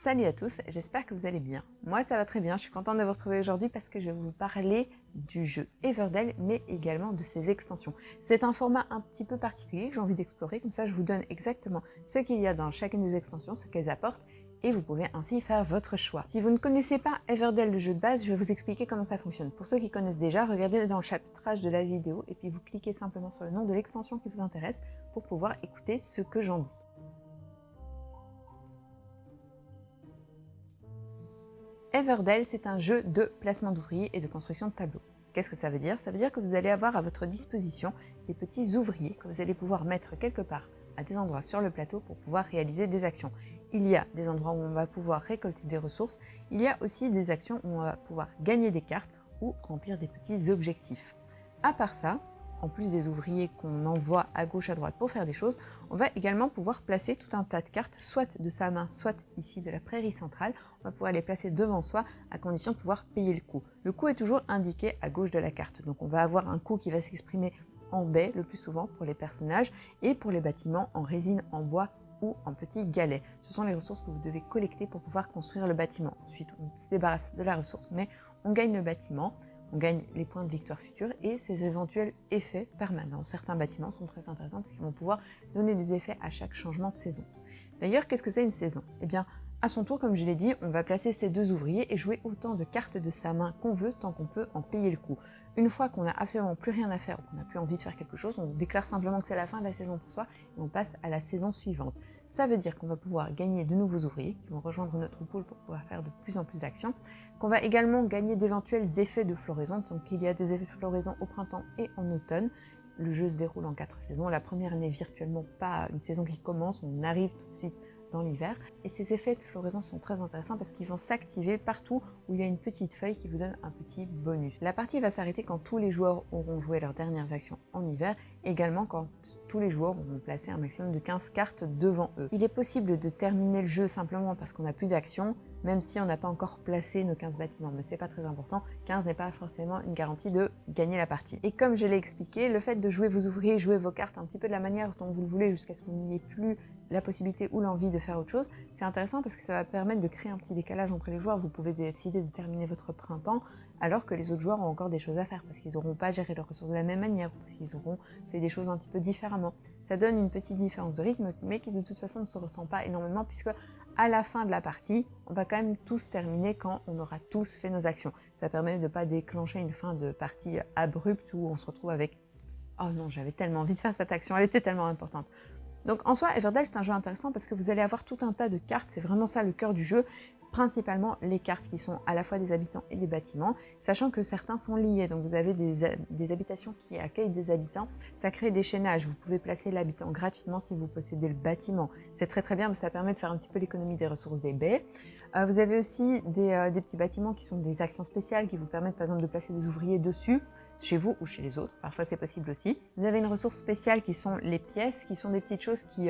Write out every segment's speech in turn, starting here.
Salut à tous, j'espère que vous allez bien. Moi ça va très bien, je suis contente de vous retrouver aujourd'hui parce que je vais vous parler du jeu Everdell mais également de ses extensions. C'est un format un petit peu particulier que j'ai envie d'explorer, comme ça je vous donne exactement ce qu'il y a dans chacune des extensions, ce qu'elles apportent et vous pouvez ainsi faire votre choix. Si vous ne connaissez pas Everdell, le jeu de base, je vais vous expliquer comment ça fonctionne. Pour ceux qui connaissent déjà, regardez dans le chapitrage de la vidéo et puis vous cliquez simplement sur le nom de l'extension qui vous intéresse pour pouvoir écouter ce que j'en dis. Everdell, c'est un jeu de placement d'ouvriers et de construction de tableaux. Qu'est-ce que ça veut dire? Ça veut dire que vous allez avoir à votre disposition des petits ouvriers que vous allez pouvoir mettre quelque part à des endroits sur le plateau pour pouvoir réaliser des actions. Il y a des endroits où on va pouvoir récolter des ressources, il y a aussi des actions où on va pouvoir gagner des cartes ou remplir des petits objectifs. À part ça, en plus des ouvriers qu'on envoie à gauche à droite pour faire des choses, on va également pouvoir placer tout un tas de cartes, soit de sa main, soit ici de la prairie centrale. On va pouvoir les placer devant soi à condition de pouvoir payer le coût. Le coût est toujours indiqué à gauche de la carte, donc on va avoir un coût qui va s'exprimer en baie le plus souvent pour les personnages et pour les bâtiments en résine, en bois ou en petits galets. Ce sont les ressources que vous devez collecter pour pouvoir construire le bâtiment. Ensuite, on se débarrasse de la ressource, mais on gagne le bâtiment. On gagne les points de victoire future et ses éventuels effets permanents. Certains bâtiments sont très intéressants parce qu'ils vont pouvoir donner des effets à chaque changement de saison. D'ailleurs, qu'est-ce que c'est une saison? Eh bien, à son tour, comme je l'ai dit, on va placer ces deux ouvriers et jouer autant de cartes de sa main qu'on veut tant qu'on peut en payer le coup. Une fois qu'on n'a absolument plus rien à faire ou qu'on n'a plus envie de faire quelque chose, on déclare simplement que c'est la fin de la saison pour soi et on passe à la saison suivante. Ça veut dire qu'on va pouvoir gagner de nouveaux ouvriers qui vont rejoindre notre pool pour pouvoir faire de plus en plus d'actions, qu'on va également gagner d'éventuels effets de floraison, donc il y a des effets de floraison au printemps et en automne. Le jeu se déroule en 4 saisons, la première n'est virtuellement pas une saison qui commence, on arrive tout de suite dans l'hiver, et ces effets de floraison sont très intéressants parce qu'ils vont s'activer partout où il y a une petite feuille qui vous donne un petit bonus. La partie va s'arrêter quand tous les joueurs auront joué leurs dernières actions en hiver, également quand tous les joueurs auront placé un maximum de 15 cartes devant eux. Il est possible de terminer le jeu simplement parce qu'on n'a plus d'action, même si on n'a pas encore placé nos 15 bâtiments, mais c'est pas très important, 15 n'est pas forcément une garantie de gagner la partie. Et comme je l'ai expliqué, le fait de jouer vos ouvriers, jouer vos cartes un petit peu de la manière dont vous le voulez jusqu'à ce que vous n'ayez plus la possibilité ou l'envie de faire autre chose, c'est intéressant parce que ça va permettre de créer un petit décalage entre les joueurs. Vous pouvez décider de terminer votre printemps alors que les autres joueurs ont encore des choses à faire parce qu'ils n'auront pas géré leurs ressources de la même manière, parce qu'ils auront fait des choses un petit peu différemment. Ça donne une petite différence de rythme, mais qui de toute façon ne se ressent pas énormément puisque à la fin de la partie, on va quand même tous terminer quand on aura tous fait nos actions. Ça permet de ne pas déclencher une fin de partie abrupte où on se retrouve avec « Oh non, j'avais tellement envie de faire cette action, elle était tellement importante ». Donc en soi, Everdell, c'est un jeu intéressant parce que vous allez avoir tout un tas de cartes, c'est vraiment ça le cœur du jeu, principalement les cartes qui sont à la fois des habitants et des bâtiments, sachant que certains sont liés, donc vous avez des habitations qui accueillent des habitants, ça crée des chaînages, vous pouvez placer l'habitant gratuitement si vous possédez le bâtiment, c'est très très bien, parce que ça permet de faire un petit peu l'économie des ressources des baies. Vous avez aussi des petits bâtiments qui sont des actions spéciales qui vous permettent par exemple de placer des ouvriers dessus, chez vous ou chez les autres, parfois c'est possible aussi. Vous avez une ressource spéciale qui sont les pièces, qui sont des petites choses qui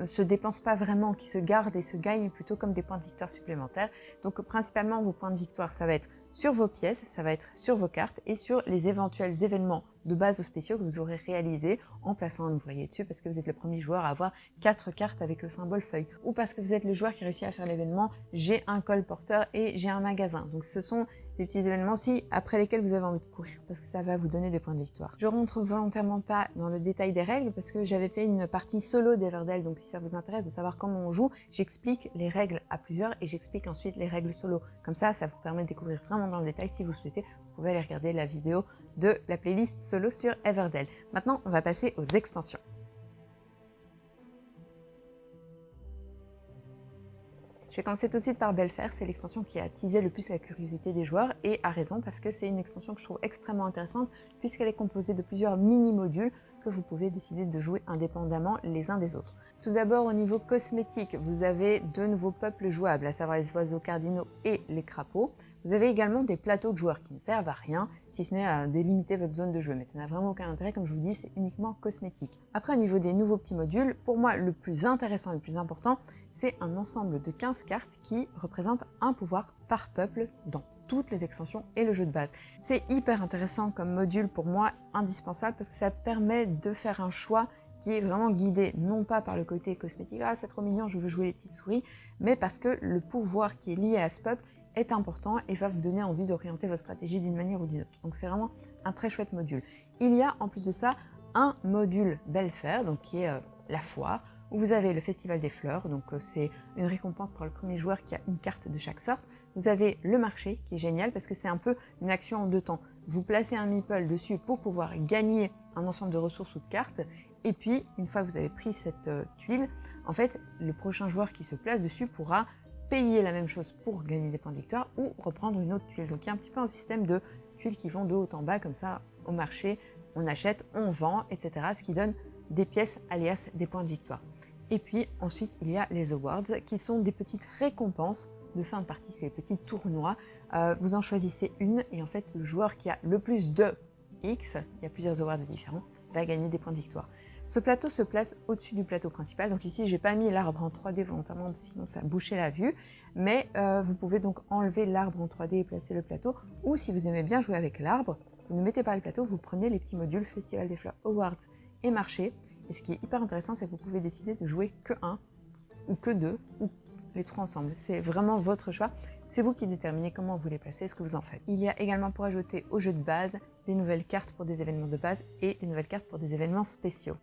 se dépensent pas vraiment, qui se gardent et se gagnent plutôt comme des points de victoire supplémentaires. Donc principalement vos points de victoire, ça va être sur vos pièces, ça va être sur vos cartes et sur les éventuels événements de base ou spéciaux que vous aurez réalisés en plaçant un ouvrier dessus parce que vous êtes le premier joueur à avoir 4 cartes avec le symbole feuille ou parce que vous êtes le joueur qui réussit à faire l'événement j'ai un colporteur et j'ai un magasin. Donc ce sont des petits événements aussi après lesquels vous avez envie de courir parce que ça va vous donner des points de victoire. Je rentre volontairement pas dans le détail des règles parce que j'avais fait une partie solo d'Everdell, donc si ça vous intéresse de savoir comment on joue, j'explique les règles à plusieurs et j'explique ensuite les règles solo. Comme ça vous permet de découvrir vraiment dans le détail. Si vous le souhaitez, vous pouvez aller regarder la vidéo de la playlist solo sur Everdell. Maintenant, on va passer aux extensions. Je vais commencer tout de suite par Belfaire, c'est l'extension qui a attisé le plus la curiosité des joueurs, et à raison, parce que c'est une extension que je trouve extrêmement intéressante, puisqu'elle est composée de plusieurs mini-modules que vous pouvez décider de jouer indépendamment les uns des autres. Tout d'abord, au niveau cosmétique, vous avez deux nouveaux peuples jouables, à savoir les oiseaux cardinaux et les crapauds. Vous avez également des plateaux de joueurs qui ne servent à rien, si ce n'est à délimiter votre zone de jeu, mais ça n'a vraiment aucun intérêt, comme je vous dis, c'est uniquement cosmétique. Après, au niveau des nouveaux petits modules, pour moi, le plus intéressant et le plus important, c'est un ensemble de 15 cartes qui représentent un pouvoir par peuple dans toutes les extensions et le jeu de base. C'est hyper intéressant comme module pour moi, indispensable, parce que ça permet de faire un choix qui est vraiment guidé non pas par le côté cosmétique, ah c'est trop mignon, je veux jouer les petites souris, mais parce que le pouvoir qui est lié à ce peuple est important et va vous donner envie d'orienter votre stratégie d'une manière ou d'une autre. Donc c'est vraiment un très chouette module. Il y a en plus de ça un module Belfair, donc qui est la foire, où vous avez le Festival des Fleurs, donc c'est une récompense pour le premier joueur qui a une carte de chaque sorte. Vous avez le marché qui est génial parce que c'est un peu une action en deux temps. Vous placez un meeple dessus pour pouvoir gagner un ensemble de ressources ou de cartes. Et puis, une fois que vous avez pris cette tuile, en fait, le prochain joueur qui se place dessus pourra payer la même chose pour gagner des points de victoire ou reprendre une autre tuile. Donc il y a un petit peu un système de tuiles qui vont de haut en bas, comme ça, au marché, on achète, on vend, etc. Ce qui donne des pièces alias des points de victoire. Et puis ensuite, il y a les awards qui sont des petites récompenses de fin de partie, c'est les petits tournois. Vous en choisissez une et en fait, le joueur qui a le plus de X, il y a plusieurs awards différents, va gagner des points de victoire. Ce plateau se place au-dessus du plateau principal. Donc ici, j'ai pas mis l'arbre en 3D volontairement, sinon ça bouchait la vue. Mais vous pouvez donc enlever l'arbre en 3D et placer le plateau. Ou si vous aimez bien jouer avec l'arbre, vous ne mettez pas le plateau, vous prenez les petits modules Festival des Fleurs, Awards et Marché. Et ce qui est hyper intéressant, c'est que vous pouvez décider de jouer que un, ou que deux, ou les trois ensemble. C'est vraiment votre choix. C'est vous qui déterminez comment vous les placez, ce que vous en faites. Il y a également pour ajouter au jeu de base des nouvelles cartes pour des événements de base et des nouvelles cartes pour des événements spéciaux.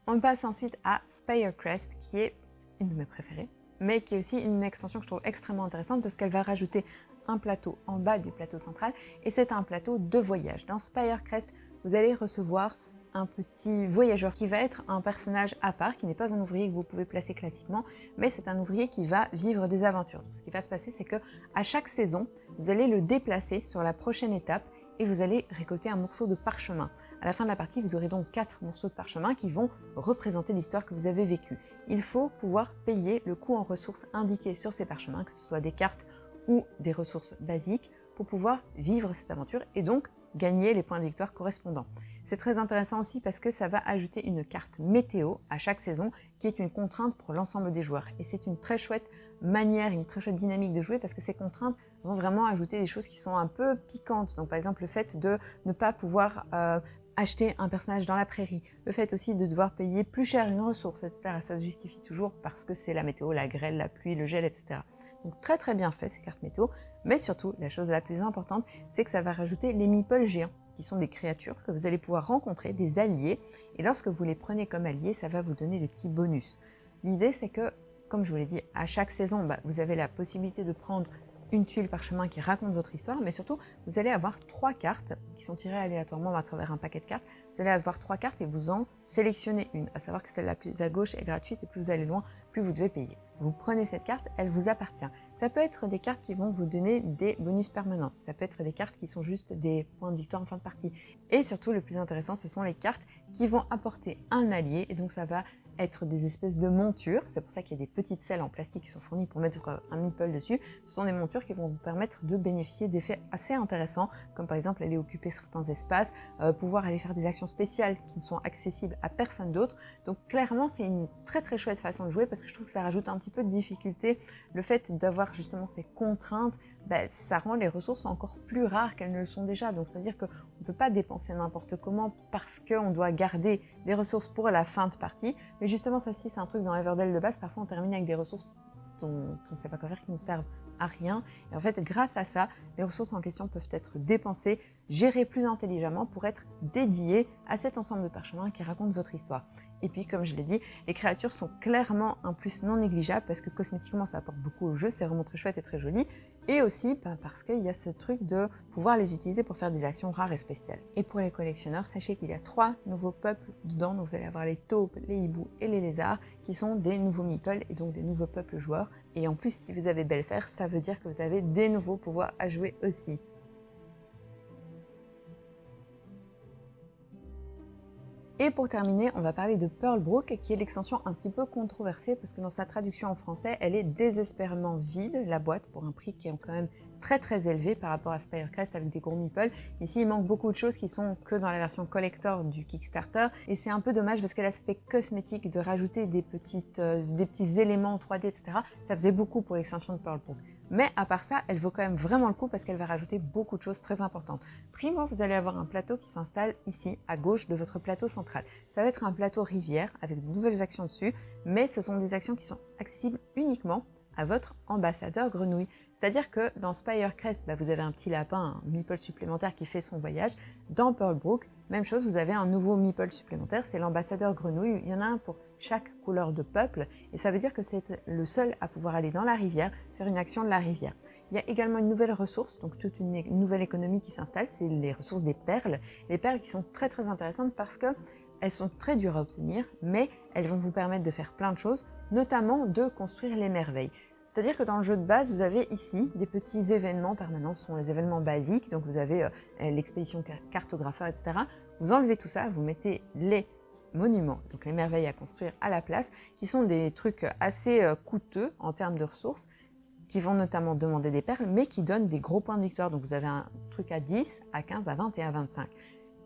On passe ensuite à Spirecrest, qui est une de mes préférées, mais qui est aussi une extension que je trouve extrêmement intéressante parce qu'elle va rajouter un plateau en bas du plateau central et c'est un plateau de voyage. Dans Spirecrest, vous allez recevoir un petit voyageur qui va être un personnage à part, qui n'est pas un ouvrier que vous pouvez placer classiquement, mais c'est un ouvrier qui va vivre des aventures. Donc, ce qui va se passer, c'est que à chaque saison, vous allez le déplacer sur la prochaine étape et vous allez récolter un morceau de parchemin. À la fin de la partie, vous aurez donc 4 morceaux de parchemin qui vont représenter l'histoire que vous avez vécue. Il faut pouvoir payer le coût en ressources indiqué sur ces parchemins, que ce soit des cartes ou des ressources basiques, pour pouvoir vivre cette aventure et donc gagner les points de victoire correspondants. C'est très intéressant aussi parce que ça va ajouter une carte météo à chaque saison qui est une contrainte pour l'ensemble des joueurs. Et c'est une très chouette manière, une très chouette dynamique de jouer parce que ces contraintes vont vraiment ajouter des choses qui sont un peu piquantes. Donc par exemple le fait de ne pas pouvoir acheter un personnage dans la prairie, le fait aussi de devoir payer plus cher une ressource, etc. Ça se justifie toujours parce que c'est la météo, la grêle, la pluie, le gel, etc. Donc très très bien fait ces cartes météo, mais surtout la chose la plus importante, c'est que ça va rajouter les meeples géants, qui sont des créatures que vous allez pouvoir rencontrer, des alliés, et lorsque vous les prenez comme alliés, ça va vous donner des petits bonus. L'idée c'est que, comme je vous l'ai dit, à chaque saison, vous avez la possibilité de prendre une tuile parchemin qui raconte votre histoire, mais surtout, vous allez avoir 3 cartes qui sont tirées aléatoirement à travers un paquet de cartes. Vous allez avoir 3 cartes et vous en sélectionnez une, à savoir que celle la plus à gauche est gratuite et plus vous allez loin, plus vous devez payer. Vous prenez cette carte, elle vous appartient. Ça peut être des cartes qui vont vous donner des bonus permanents. Ça peut être des cartes qui sont juste des points de victoire en fin de partie. Et surtout, le plus intéressant, ce sont les cartes qui vont apporter un allié. Et donc, ça va être des espèces de montures. C'est pour ça qu'il y a des petites selles en plastique qui sont fournies pour mettre un meeple dessus. Ce sont des montures qui vont vous permettre de bénéficier d'effets assez intéressants, comme par exemple aller occuper certains espaces, pouvoir aller faire des actions spéciales qui ne sont accessibles à personne d'autre. Donc clairement, c'est une très très chouette façon de jouer parce que je trouve que ça rajoute un petit peu de difficulté. Le fait d'avoir justement ces contraintes, ça rend les ressources encore plus rares qu'elles ne le sont déjà. Donc c'est-à-dire qu'on ne peut pas dépenser n'importe comment parce qu'on doit garder des ressources pour la fin de partie. Mais justement, ça aussi, c'est un truc dans Everdell de base. Parfois, on termine avec des ressources dont on ne sait pas quoi faire, qui nous servent à rien. Et en fait, grâce à ça, les ressources en question peuvent être dépensées, gérées plus intelligemment pour être dédiées à cet ensemble de parchemins qui racontent votre histoire. Et puis, comme je l'ai dit, les créatures sont clairement un plus non négligeable parce que cosmétiquement, ça apporte beaucoup au jeu, c'est vraiment très chouette et très joli. Et aussi parce qu'il y a ce truc de pouvoir les utiliser pour faire des actions rares et spéciales. Et pour les collectionneurs, sachez qu'il y a 3 nouveaux peuples dedans. Donc vous allez avoir les taupes, les hiboux et les lézards qui sont des nouveaux meeples et donc des nouveaux peuples joueurs. Et en plus, si vous avez Belfair, ça veut dire que vous avez des nouveaux pouvoirs à jouer aussi. Et pour terminer, on va parler de Pearlbrook, qui est l'extension un petit peu controversée parce que dans sa traduction en français, elle est désespérément vide, la boîte, pour un prix qui est quand même très très élevé par rapport à Spirecrest avec des gros meeples. Ici, il manque beaucoup de choses qui sont que dans la version collector du Kickstarter et c'est un peu dommage parce que l'aspect cosmétique de rajouter des petits éléments en 3D, etc., ça faisait beaucoup pour l'extension de Pearlbrook. Mais à part ça, elle vaut quand même vraiment le coup parce qu'elle va rajouter beaucoup de choses très importantes. Primo, vous allez avoir un plateau qui s'installe ici, à gauche de votre plateau central. Ça va être un plateau rivière avec de nouvelles actions dessus, mais ce sont des actions qui sont accessibles uniquement à votre ambassadeur grenouille. C'est-à-dire que dans Spirecrest, vous avez un petit lapin, un meeple supplémentaire qui fait son voyage. Dans Pearlbrook, même chose, vous avez un nouveau meeple supplémentaire, c'est l'ambassadeur grenouille. Il y en a un pour chaque couleur de peuple, et ça veut dire que c'est le seul à pouvoir aller dans la rivière, faire une action de la rivière. Il y a également une nouvelle ressource, donc toute une nouvelle économie qui s'installe, c'est les ressources des perles. Les perles qui sont très très intéressantes parce que elles sont très dures à obtenir, mais elles vont vous permettre de faire plein de choses, notamment de construire les merveilles. C'est-à-dire que dans le jeu de base, vous avez ici des petits événements permanents, ce sont les événements basiques, donc vous avez l'expédition cartographeur, etc. Vous enlevez tout ça, vous mettez les monuments, donc les merveilles à construire à la place, qui sont des trucs assez coûteux en termes de ressources, qui vont notamment demander des perles, mais qui donnent des gros points de victoire. Donc vous avez un truc à 10, à 15, à 20 et à 25.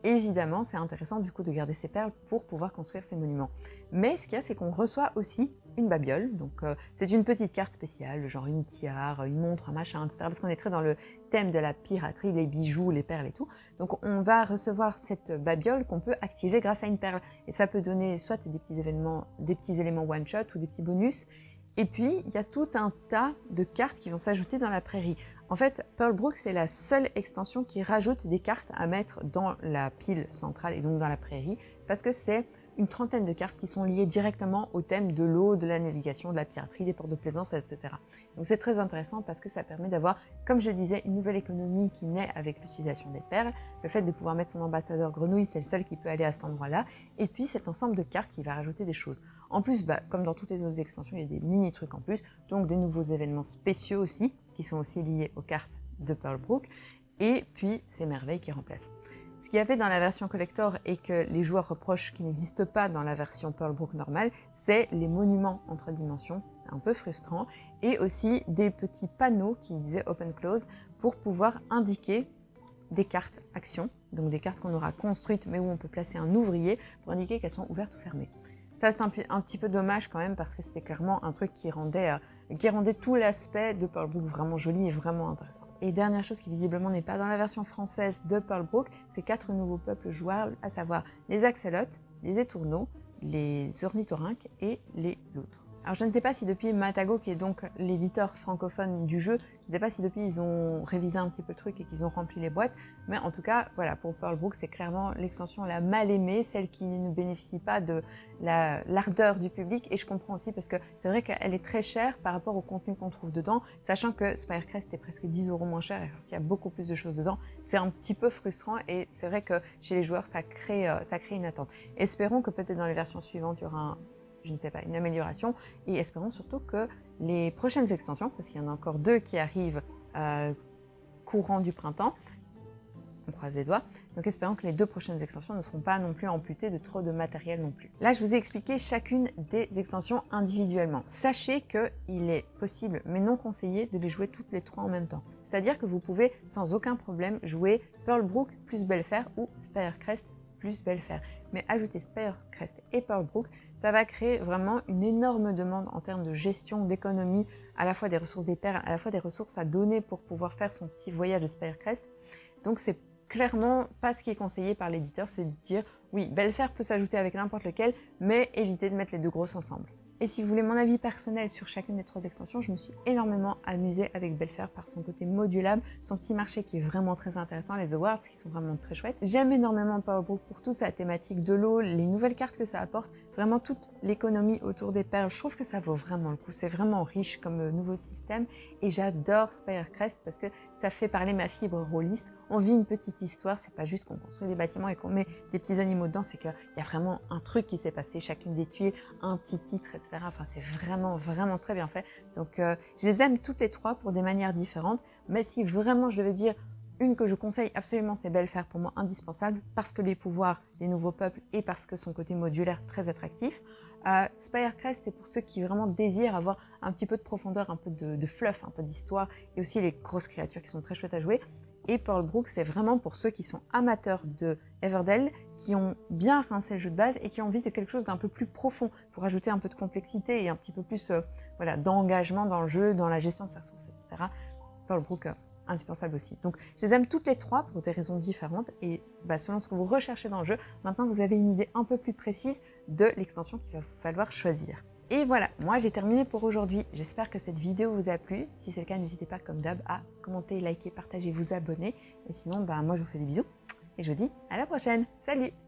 Évidemment, c'est intéressant du coup de garder ces perles pour pouvoir construire ces monuments. Mais ce qu'il y a, c'est qu'on reçoit aussi une babiole. Donc c'est une petite carte spéciale, genre une tiare, une montre, un machin, etc. Parce qu'on est très dans le thème de la piraterie, les bijoux, les perles et tout. Donc on va recevoir cette babiole qu'on peut activer grâce à une perle. Et ça peut donner soit des petits événements, des petits éléments one-shot ou des petits bonus. Et puis, il y a tout un tas de cartes qui vont s'ajouter dans la prairie. En fait, Pearlbrook, c'est la seule extension qui rajoute des cartes à mettre dans la pile centrale et donc dans la prairie, parce que c'est une trentaine de cartes qui sont liées directement au thème de l'eau, de la navigation, de la piraterie, des ports de plaisance, etc. Donc c'est très intéressant parce que ça permet d'avoir, comme je disais, une nouvelle économie qui naît avec l'utilisation des perles, le fait de pouvoir mettre son ambassadeur grenouille, c'est le seul qui peut aller à cet endroit-là, et puis cet ensemble de cartes qui va rajouter des choses. En plus, comme dans toutes les autres extensions, il y a des mini-trucs en plus, donc des nouveaux événements spéciaux aussi, qui sont aussi liés aux cartes de Pearlbrook, et puis ces merveilles qui remplacent. Ce qu'il y avait dans la version collector et que les joueurs reprochent qui n'existe pas dans la version Pearlbrook normale, c'est les monuments en 3 dimensions, un peu frustrant, et aussi des petits panneaux qui disaient Open Close pour pouvoir indiquer des cartes actions, donc des cartes qu'on aura construites mais où on peut placer un ouvrier pour indiquer qu'elles sont ouvertes ou fermées. Ça, c'est un petit peu dommage quand même parce que c'était clairement un truc qui rendait tout l'aspect de Pearlbrook vraiment joli et vraiment intéressant. Et dernière chose qui visiblement n'est pas dans la version française de Pearlbrook, c'est 4 nouveaux peuples jouables, à savoir les axolotes, les étourneaux, les ornithorynques et les loutres. Alors je ne sais pas si depuis Matago, qui est donc l'éditeur francophone du jeu, je ne sais pas si depuis ils ont révisé un petit peu le truc et qu'ils ont rempli les boîtes, mais en tout cas, voilà, pour Pearlbrook, c'est clairement l'extension la mal aimée, celle qui ne bénéficie pas de l'ardeur du public, et je comprends aussi parce que c'est vrai qu'elle est très chère par rapport au contenu qu'on trouve dedans, sachant que Spirecrest est presque 10 € moins cher, alors qu'il y a beaucoup plus de choses dedans, c'est un petit peu frustrant, et c'est vrai que chez les joueurs, ça crée une attente. Espérons que peut-être dans les versions suivantes, il y aura je ne sais pas, une amélioration, et espérons surtout que les prochaines extensions, parce qu'il y en a encore 2 qui arrivent courant du printemps, on croise les doigts, donc espérons que les 2 prochaines extensions ne seront pas non plus amputées de trop de matériel non plus. Là, je vous ai expliqué chacune des extensions individuellement. Sachez qu'il est possible, mais non conseillé, de les jouer toutes les 3 en même temps. C'est-à-dire que vous pouvez sans aucun problème jouer Pearlbrook plus Belfair ou Spirecrest plus Belfair. Mais ajouter Spirecrest et Pearlbrook, ça va créer vraiment une énorme demande en termes de gestion, d'économie, à la fois des ressources des perles, à la fois des ressources à donner pour pouvoir faire son petit voyage de Spirecrest. Donc c'est clairement pas ce qui est conseillé par l'éditeur, c'est de dire oui, Belfair peut s'ajouter avec n'importe lequel, mais évitez de mettre les 2 grosses ensemble. Et si vous voulez mon avis personnel sur chacune des 3 extensions, je me suis énormément amusée avec Belfair par son côté modulable, son petit marché qui est vraiment très intéressant, les awards qui sont vraiment très chouettes. J'aime énormément Pearlbrook pour toute sa thématique de l'eau, les nouvelles cartes que ça apporte, vraiment toute l'économie autour des perles. Je trouve que ça vaut vraiment le coup, c'est vraiment riche comme nouveau système, et j'adore Spirecrest parce que ça fait parler ma fibre rôliste. On vit une petite histoire, c'est pas juste qu'on construit des bâtiments et qu'on met des petits animaux dedans, c'est qu'il y a vraiment un truc qui s'est passé, chacune des tuiles, un petit titre, etc. Enfin, c'est vraiment, vraiment très bien fait. Donc, je les aime toutes les 3 pour des manières différentes. Mais si vraiment je devais dire une que je conseille absolument, c'est Belfair, pour moi indispensable, parce que les pouvoirs des nouveaux peuples et parce que son côté modulaire très attractif. Spirecrest, c'est pour ceux qui vraiment désirent avoir un petit peu de profondeur, un peu de fluff, un peu d'histoire, et aussi les grosses créatures qui sont très chouettes à jouer. Et Pearlbrook, c'est vraiment pour ceux qui sont amateurs de Everdell, qui ont bien rincé le jeu de base et qui ont envie de quelque chose d'un peu plus profond pour ajouter un peu de complexité et un petit peu plus voilà, d'engagement dans le jeu, dans la gestion de sa ressource, etc. Pearlbrook, indispensable aussi. Donc je les aime toutes les trois pour des raisons différentes et selon ce que vous recherchez dans le jeu, maintenant vous avez une idée un peu plus précise de l'extension qu'il va vous falloir choisir. Et voilà, moi j'ai terminé pour aujourd'hui. J'espère que cette vidéo vous a plu. Si c'est le cas, n'hésitez pas comme d'hab à commenter, liker, partager, vous abonner. Et sinon, moi je vous fais des bisous et je vous dis à la prochaine. Salut!